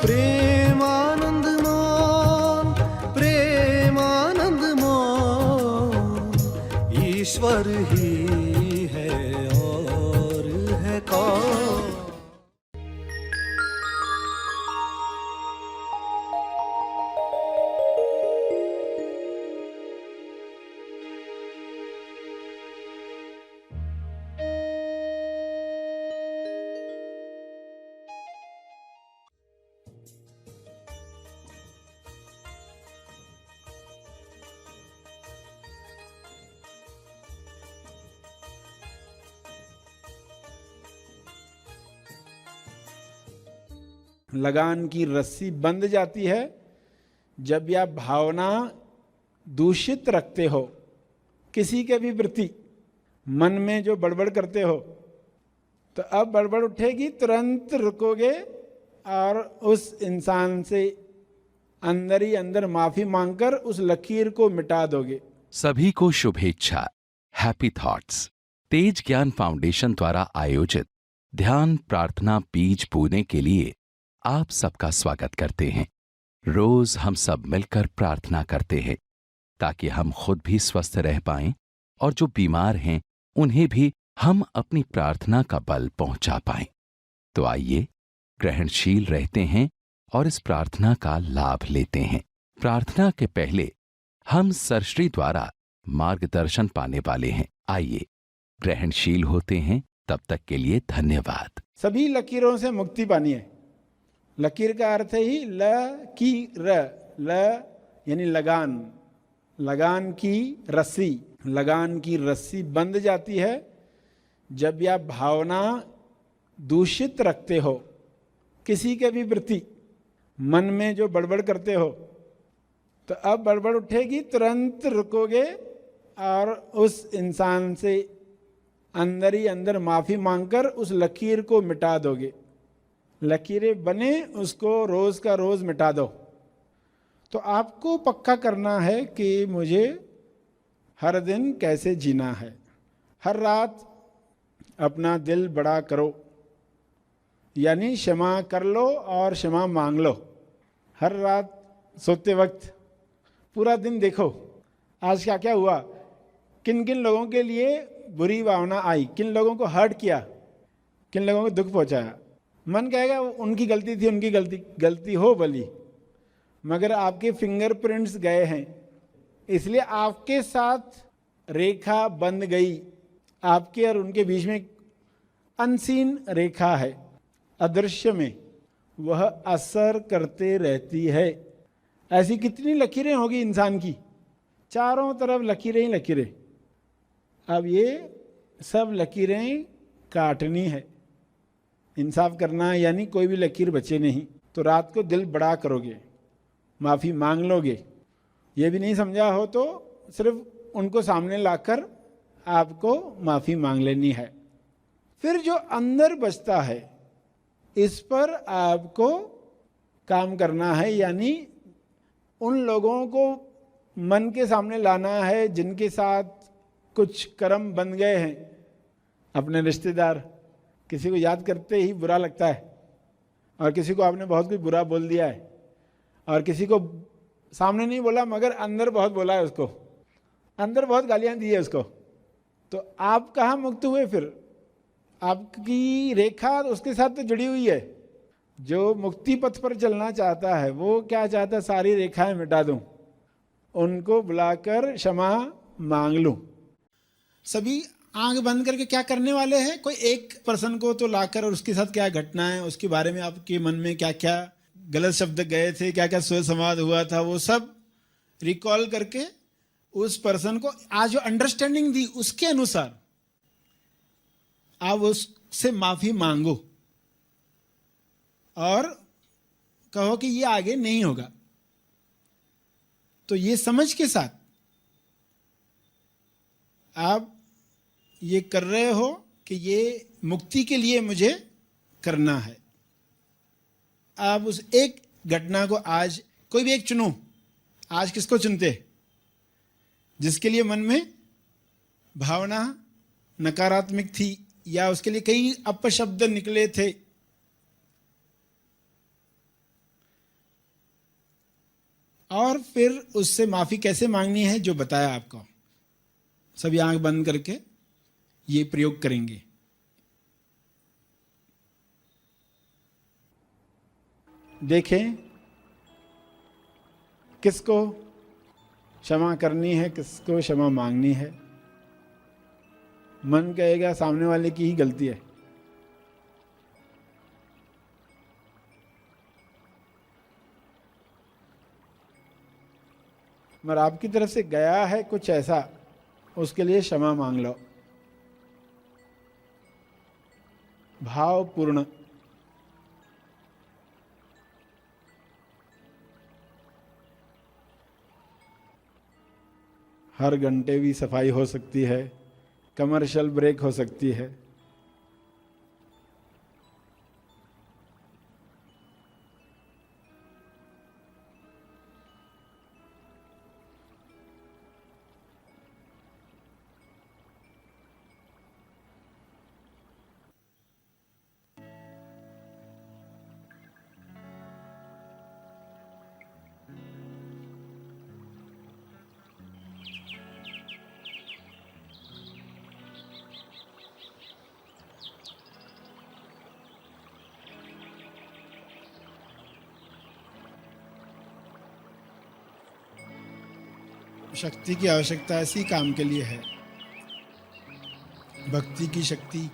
प्रेमानंद मोन, प्रेमानंद मोन, ईश्वर ही है और है कौन। लगान की रस्सी बंध जाती है जब यह भावना दूषित रखते हो किसी के भी प्रति, मन में जो बड़बड़ करते हो, तो अब बड़बड़ उठेगी तुरंत रुकोगे और उस इंसान से अंदर ही अंदर माफी मांगकर उस लकीर को मिटा दोगे। सभी को शुभेच्छा। हैप्पी थॉट्स तेज ज्ञान फाउंडेशन द्वारा आयोजित ध्यान प्रार्थना बीज बोने के लिए आप सबका स्वागत करते हैं। रोज हम सब मिलकर प्रार्थना करते हैं ताकि हम खुद भी स्वस्थ रह पाएं और जो बीमार हैं उन्हें भी हम अपनी प्रार्थना का बल पहुंचा पाएं। तो आइए ग्रहणशील रहते हैं और इस प्रार्थना का लाभ लेते हैं। प्रार्थना के पहले हम सरश्री द्वारा मार्गदर्शन पाने वाले हैं। आइए ग्रहणशील होते हैं। तब तक के लिए धन्यवाद। सभी लकीरों से मुक्ति पानी है। लकीर का अर्थ ही लकीर, ल यानी लगान, लगान की रस्सी। लगान की रस्सी बंध जाती है जब यह भावना दूषित रखते हो किसी के भी प्रति, मन में जो बड़बड़ करते हो, तो अब बड़बड़ उठेगी तुरंत रुकोगे और उस इंसान से अंदर ही अंदर माफी मांगकर उस लकीर को मिटा दोगे। लकीरें बने उसको रोज का रोज मिटा दो। तो आपको पक्का करना है कि मुझे हर दिन कैसे जीना है। हर रात अपना दिल बड़ा करो, यानी क्षमा कर लो और क्षमा मांग लो। हर रात सोते वक्त पूरा दिन देखो आज क्या क्या हुआ, किन किन लोगों के लिए बुरी भावना आई, किन लोगों को हर्ट किया, किन लोगों को दुख पहुंचाया। मन कहेगा उनकी गलती थी, उनकी गलती हो भली, मगर आपके फिंगरप्रिंट्स गए हैं, इसलिए आपके साथ रेखा बंध गई। आपके और उनके बीच में अनसीन रेखा है, अदृश्य में, वह असर करते रहती है। ऐसी कितनी लकीरें होगी इंसान की, चारों तरफ लकीरें ही लकीरें। अब ये सब लकीरें काटनी है, इंसाफ करना है, यानी कोई भी लकीर बचे नहीं। तो रात को दिल बड़ा करोगे, माफ़ी मांग लोगे। ये भी नहीं समझा हो तो सिर्फ उनको सामने लाकर आपको माफ़ी मांग लेनी है। फिर जो अंदर बचता है इस पर आपको काम करना है, यानी उन लोगों को मन के सामने लाना है जिनके साथ कुछ कर्म बन गए हैं। अपने रिश्तेदार, किसी को याद करते ही बुरा लगता है, और किसी को आपने बहुत कुछ बुरा बोल दिया है, और किसी को सामने नहीं बोला मगर अंदर बहुत बोला है, उसको अंदर बहुत गालियां दी है उसको। तो आप कहाँ मुक्त हुए फिर? आपकी रेखा उसके साथ तो जुड़ी हुई है। जो मुक्ति पथ पर चलना चाहता है वो क्या चाहता है? सारी रेखाएं मिटा दूं, उनको बुलाकर क्षमा मांग लूं। सभी आंख बंद करके क्या करने वाले हैं? कोई एक पर्सन को तो लाकर और उसके साथ क्या घटना है, उसके बारे में आपके मन में क्या क्या गलत शब्द गए थे, क्या क्या सोच संवाद हुआ था, वो सब रिकॉल करके उस पर्सन को आज जो अंडरस्टैंडिंग दी उसके अनुसार आप उससे माफी मांगो और कहो कि ये आगे नहीं होगा। तो ये समझ के साथ आप ये कर रहे हो कि ये मुक्ति के लिए मुझे करना है। आप उस एक घटना को आज कोई भी एक चुनो। आज किसको चुनते? जिसके लिए मन में भावना नकारात्मक थी या उसके लिए कई अपशब्द निकले थे, और फिर उससे माफ़ी कैसे मांगनी है जो बताया आपको। सभी आंख बंद करके ये प्रयोग करेंगे। देखें किसको क्षमा करनी है, किसको क्षमा मांगनी है। मन कहेगा सामने वाले की ही गलती है। मगर आपकी तरफ से गया है कुछ ऐसा, उसके लिए क्षमा मांग लो, भावपूर्ण। हर घंटे भी सफाई हो सकती है, कमर्शियल ब्रेक हो सकती है। शक्ति की आवश्यकता इसी काम के लिए है, भक्ति की शक्ति।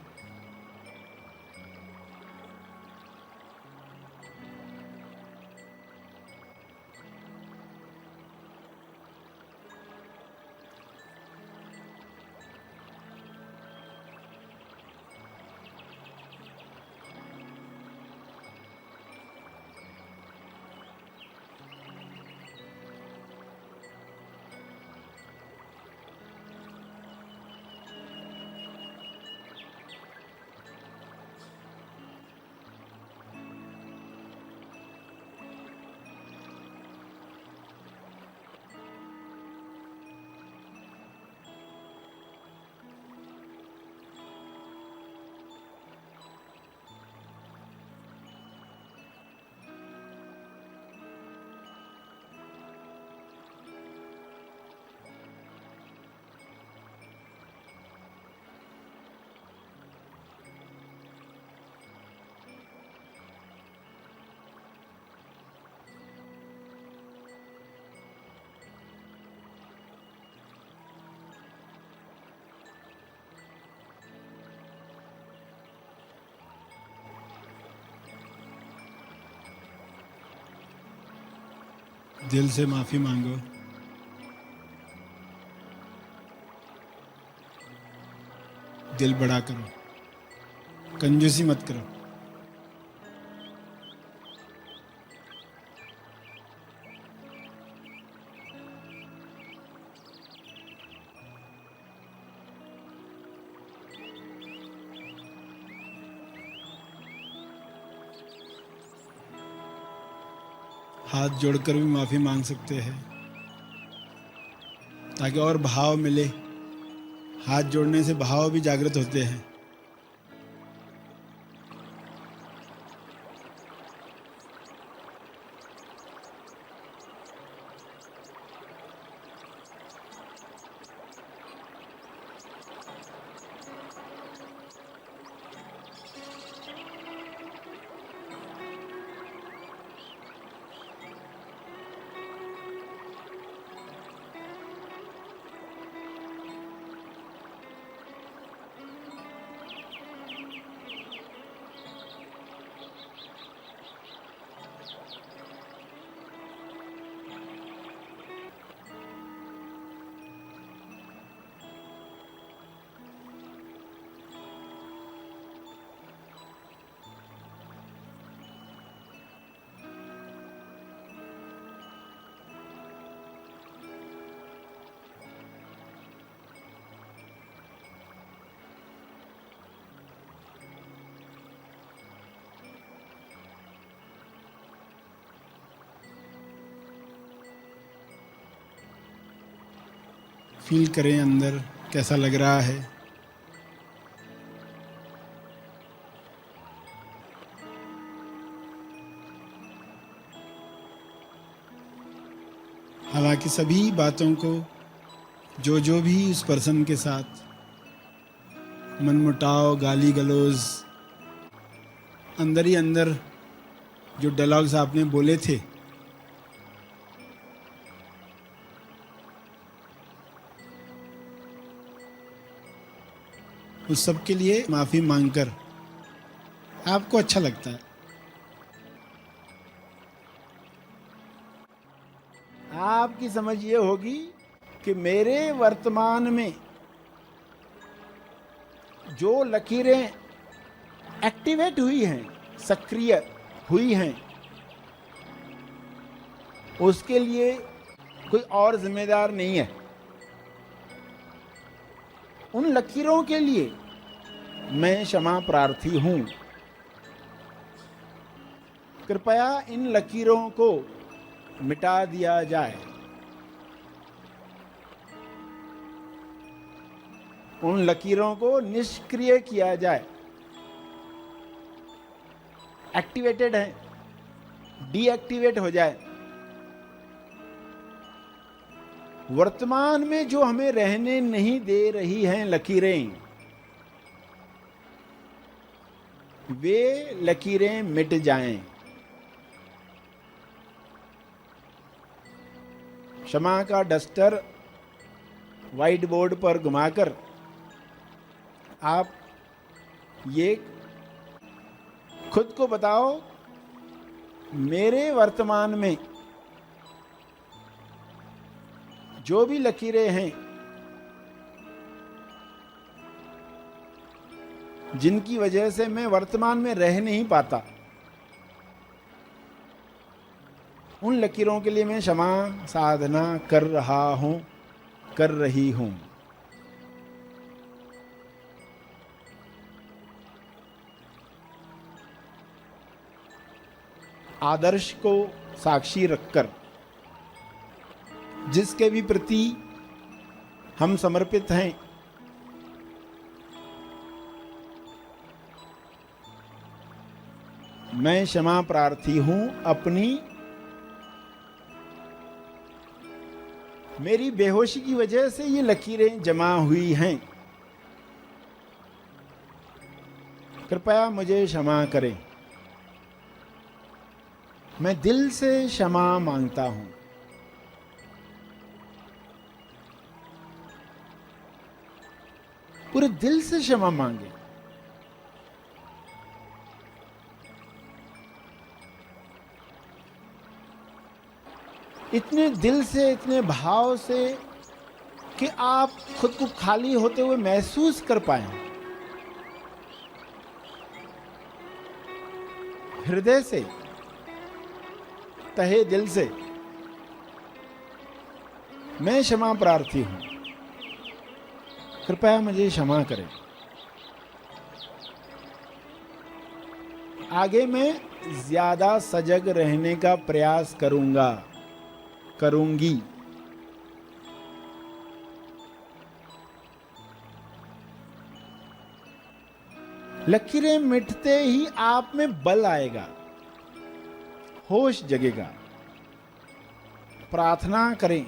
दिल से माफी मांगो। दिल बड़ा करो, कंजूसी मत करो। हाथ जोड़कर भी माफी मांग सकते हैं ताकि और भाव मिले। हाथ जोड़ने से भाव भी जागृत होते हैं। फील करें अंदर कैसा लग रहा है। हालांकि सभी बातों को जो भी उस पर्सन के साथ मनमुटाव, गाली गलौज, अंदर ही अंदर जो डायलॉग्स आपने बोले थे, उस सब के लिए माफ़ी मांगकर आपको अच्छा लगता है। आपकी समझ ये होगी कि मेरे वर्तमान में जो लकीरें एक्टिवेट हुई हैं, सक्रिय हुई हैं, उसके लिए कोई और जिम्मेदार नहीं है। उन लकीरों के लिए मैं क्षमा प्रार्थी हूं। कृपया इन लकीरों को मिटा दिया जाए। उन लकीरों को निष्क्रिय किया जाए। एक्टिवेटेड है, डीएक्टिवेट हो जाए। वर्तमान में जो हमें रहने नहीं दे रही हैं लकीरें, वे लकीरें मिट जाएं। क्षमा का डस्टर व्हाइट बोर्ड पर घुमाकर आप ये खुद को बताओ, मेरे वर्तमान में जो भी लकीरें हैं जिनकी वजह से मैं वर्तमान में रह नहीं पाता, उन लकीरों के लिए मैं क्षमा साधना कर रहा हूं, कर रही हूं। आदर्श को साक्षी रखकर जिसके भी प्रति हम समर्पित हैं, मैं क्षमा प्रार्थी हूं। अपनी मेरी बेहोशी की वजह से ये लकीरें जमा हुई हैं, कृपया मुझे क्षमा करें। मैं दिल से क्षमा मांगता हूं। पूरे दिल से क्षमा मांगे। इतने दिल से, इतने भाव से कि आप खुद को खाली होते हुए महसूस कर पाए। हृदय से, तहे दिल से मैं क्षमा प्रार्थी हूं, कृपया मुझे क्षमा करें। आगे मैं ज्यादा सजग रहने का प्रयास करूंगा, करूंगी। लकीरें मिटते ही आप में बल आएगा, होश जगेगा। प्रार्थना करें,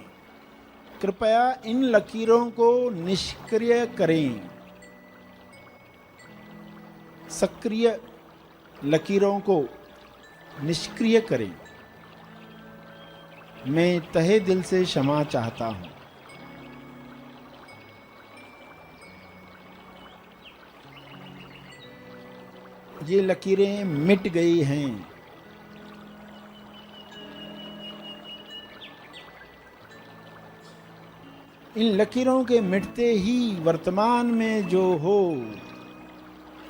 कृपया इन लकीरों को निष्क्रिय करें। सक्रिय लकीरों को निष्क्रिय करें। मैं तहे दिल से क्षमा चाहता हूं। ये लकीरें मिट गई हैं। इन लकीरों के मिटते ही वर्तमान में जो हो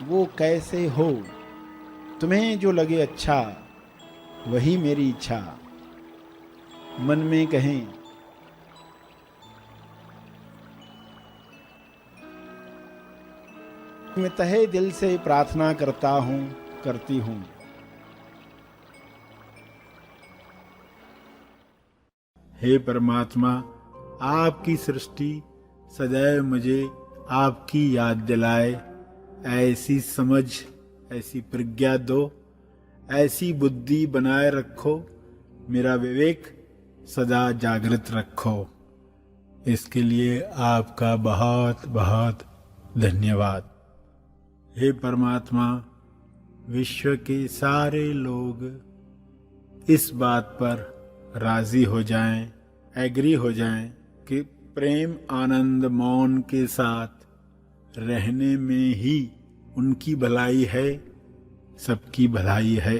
वो कैसे हो, तुम्हें जो लगे अच्छा वही मेरी इच्छा। मन में कहें, मैं तहे दिल से प्रार्थना करता हूं, करती हूं। हे परमात्मा, आपकी सृष्टि सदैव मुझे आपकी याद दिलाए। ऐसी समझ, ऐसी प्रज्ञा दो, ऐसी बुद्धि बनाए रखो। मेरा विवेक सदा जागृत रखो। इसके लिए आपका बहुत बहुत धन्यवाद। हे परमात्मा, विश्व के सारे लोग इस बात पर राजी हो जाएं, एग्री हो जाएं कि प्रेम आनंद मौन के साथ रहने में ही उनकी भलाई है, सबकी भलाई है।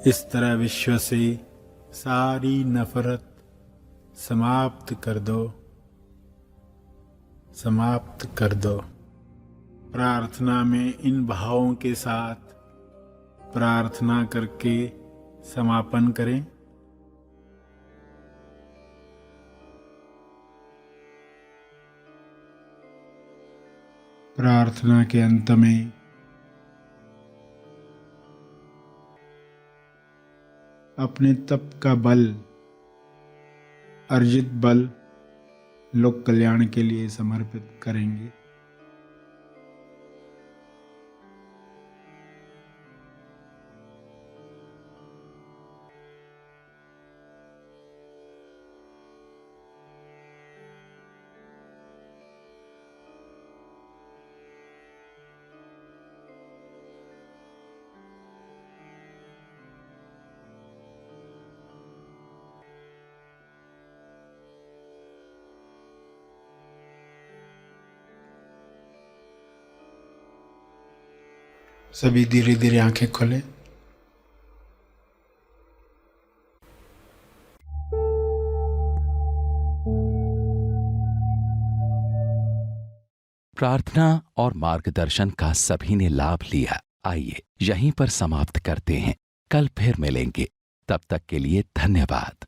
इस तरह विश्व से सारी नफरत समाप्त कर दो, समाप्त कर दो। प्रार्थना में इन भावों के साथ प्रार्थना करके समापन करें। प्रार्थना के अंत में अपने तप का बल, अर्जित बल लोक कल्याण के लिए समर्पित करेंगे। सभी धीरे धीरे आंखें खोलें। प्रार्थना और मार्गदर्शन का सभी ने लाभ लिया। आइए यहीं पर समाप्त करते हैं। कल फिर मिलेंगे। तब तक के लिए धन्यवाद।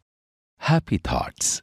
Happy thoughts.